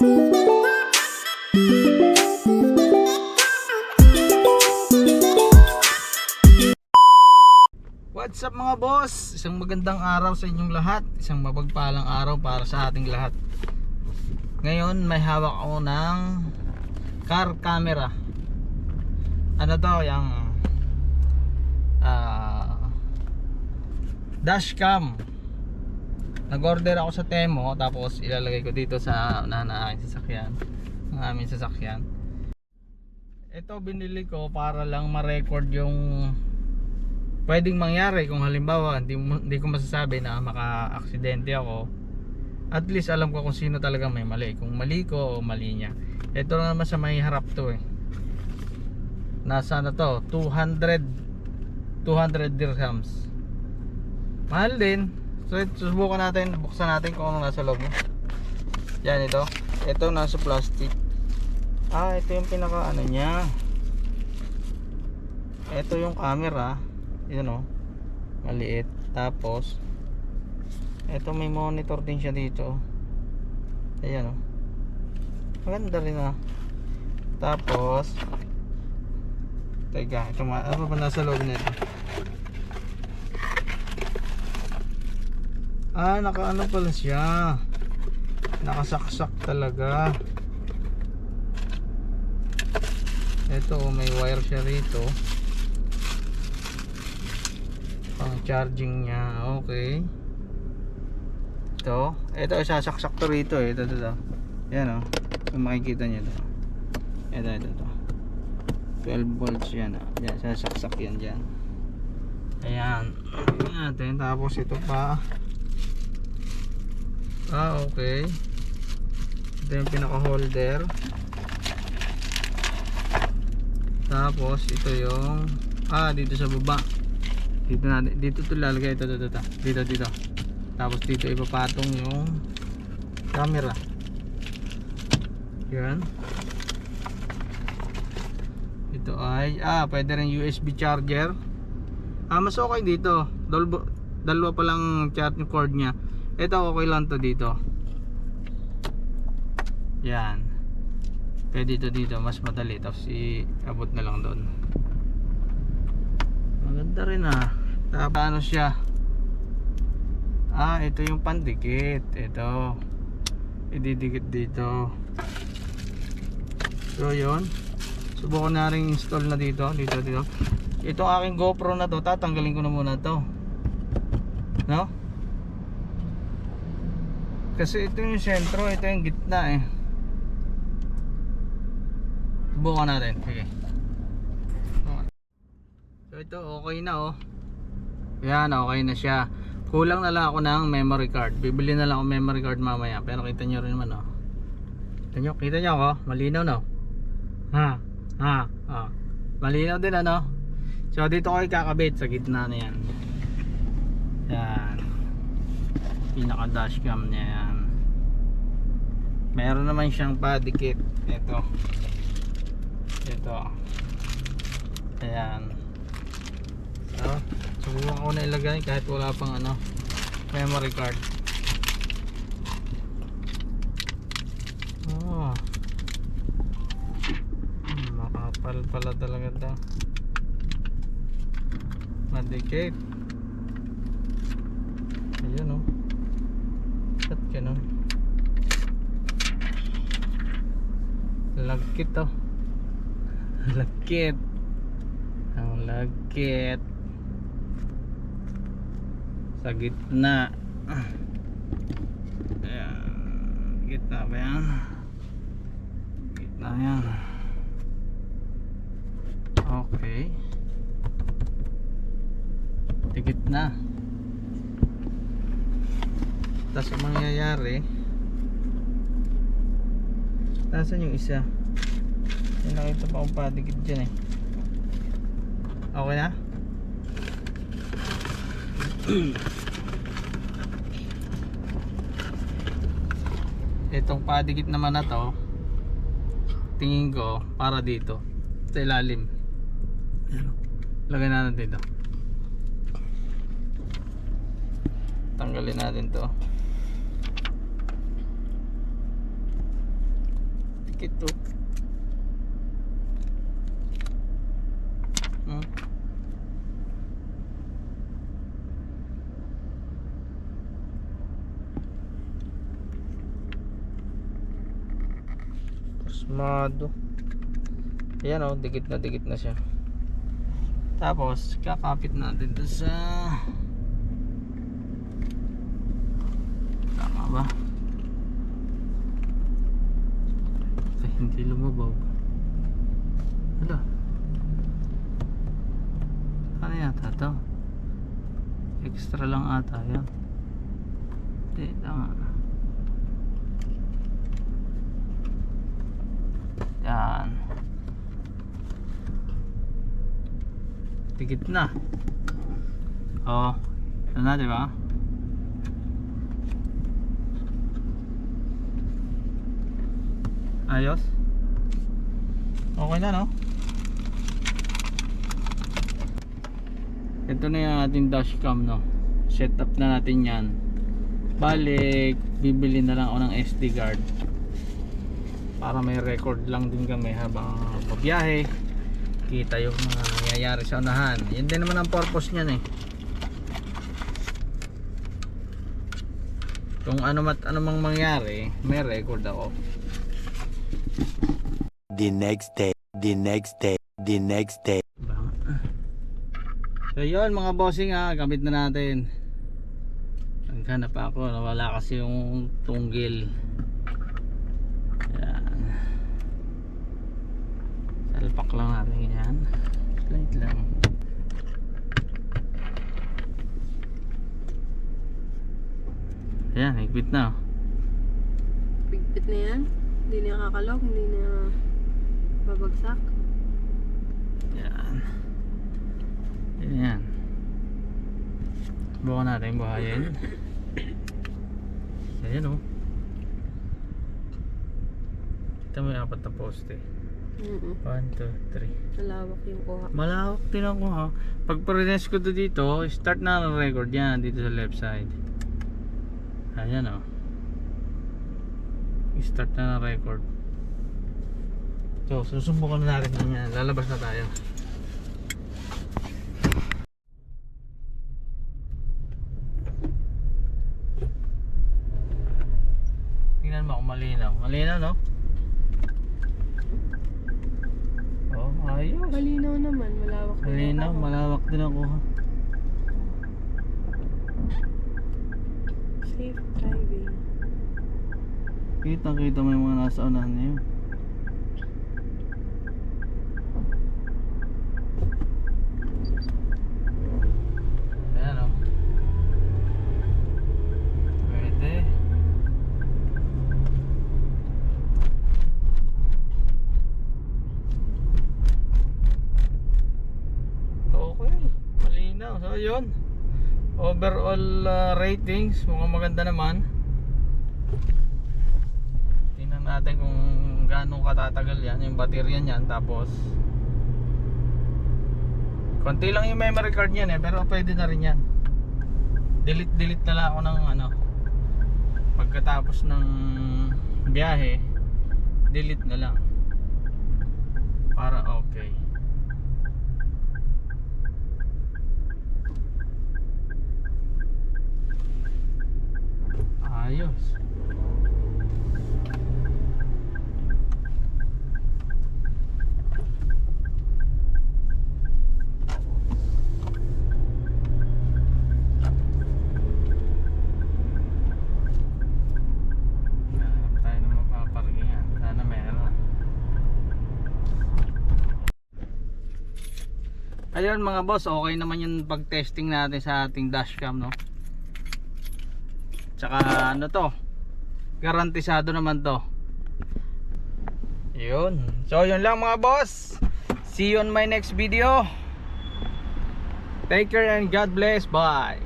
What's up mga boss? Isang magandang araw sa inyong lahat. Isang mapagpalang araw para sa ating lahat. Ngayon may hawak ako ng car camera. Ano to? Yung dashcam. Nag-order ako sa Temo, tapos ilalagay ko dito sa aking sasakyan, ang aming sasakyan. Ito binili ko para lang ma-record yung pwedeng mangyari kung halimbawa hindi ko masasabi na maka-aksidente ako. At least alam ko kung sino talaga may mali, kung mali ko o mali niya. Ito naman sa may harap to nasa na to 200 dirhams. Mahal din. So susubukan natin, buksan natin kung ano nasa loob niya. Yan, ito nasa plastic. Ito yung pinaka ano niya. Ito yung camera. Yan maliit. Tapos ito may monitor din siya dito. Ayan maganda rin Tapos teka, ito ano ba nasa loob nito? Naka-ano pala siya, nakasaksak talaga. Ito may wire siya rito pang charging niya. Okay, ito isasaksak to rito ito. Yan kung makikita nyo ito 12 volts yan yan, sasaksak yan dyan. Ayan natin. Tapos ito pa okay, ito yung pinaka holder. Tapos ito yung dito sa baba, dito to lalagay dito. Tapos dito ipapatong yung camera. Yan. Ito ay pwede rin USB charger. Mas okay dito. Dalawa pa lang charging cord nya. Ito okay lang to dito. Yan. Pwede dito mas madali. Tapos iabot na lang doon. Maganda rin Tapos ano siya? Ito yung pandikit. Ito ididikit dito. So yun, subukan na rin install na dito. Ito aking GoPro na to, tatanggalin ko na muna to, kasi ito yung sentro, ito yung gitna subukan natin. Sige. So ito okay na yan, okay na siya. Kulang na lang ako ng memory card. Bibili na lang ako memory card mamaya. Pero kita nyo rin naman Kita nyo ako, malinaw malinaw din So dito ko ikakabit sa gitna na yan. Yan, pinaka dashcam niya yan. Meron naman siyang body kit. Ito ayan. So subukan ko na ilagay kahit wala pang memory card. Makapal pala talaga ito. Madikit. Ayun Ba't ganun? Lagkit Lagkit. Ang lagkit sa gitna. Ayan. Gitna ba yan? Gitna yan. Okay, tigit na. Tapos ang mangyayari, nasan yung isa? May nakita pa akong padigit dyan Okay na? Itong padigit naman na to, tingin ko para dito sa ilalim. Lagay natin dito. Tanggalin natin to. Sakit to. Pasmado. Ayan o, dikit na siya. Tapos kakapit natin to sa, tama ba? Ay, hindi lumabog. Hala, ano yata to? Extra lang ata yan. Hindi, tama. Yan, tigit na. Oh, ano na, diba? Ayos. Okay na, no? Ito na yung ating dashcam, no? Set up na natin yan. Balik, bibili na lang ako ng SD card para may record lang din kami habang pabiyahe. Kita yung mga nangyayari sa unahan. Yun din naman ang purpose niyan eh. Kung ano mang mangyari, may record ako. The next day. So yun mga bossing ha, gamit na natin. Naghanap ako, nawala kasi yung tunggil. Yan. Salpak lang natin yan. Slight lang. Yan, higpit na. Bigpit na yan. Hindi na kakalog, hindi na babagsak. Yan. Yan. Bukan natin buhayin. Ayan o. Kita mo yung 4 na poste. 1, 2, 3. Malawak yung kuha. Malawak din ako ha. Pag prines ko to dito, start na ang record yan dito sa left side. Ayan o. Start na ang record. So, susubukan na natin yan. Lalabas na tayo. Tingnan mo kung malinaw. Malinaw, no? Oh, ayos. Malinaw naman, malawak na Malinaw, yung kuha. malawak din ako ha. Safe driving. Kita mo yung mga nasa unahan niyo. Ayan o. Pwede. Okay, malinaw. So yun, overall ratings mukhang maganda naman. Tingnan natin kung gaano katatagal yan yung baterya niyan. Tapos konti lang yung memory card niyan pero pwede na rin yan. Delete na lang ako ng ano, pagkatapos ng biyahe, delete na lang para okay. Ayos. Tayo na mapaparkingan. Sana meron. Ayun mga boss, okay naman yung pag-testing natin sa ating dashcam, no? Tsaka ano to, garantisado naman to. Yun. So yun lang mga boss. See you on my next video. Take care and God bless. Bye.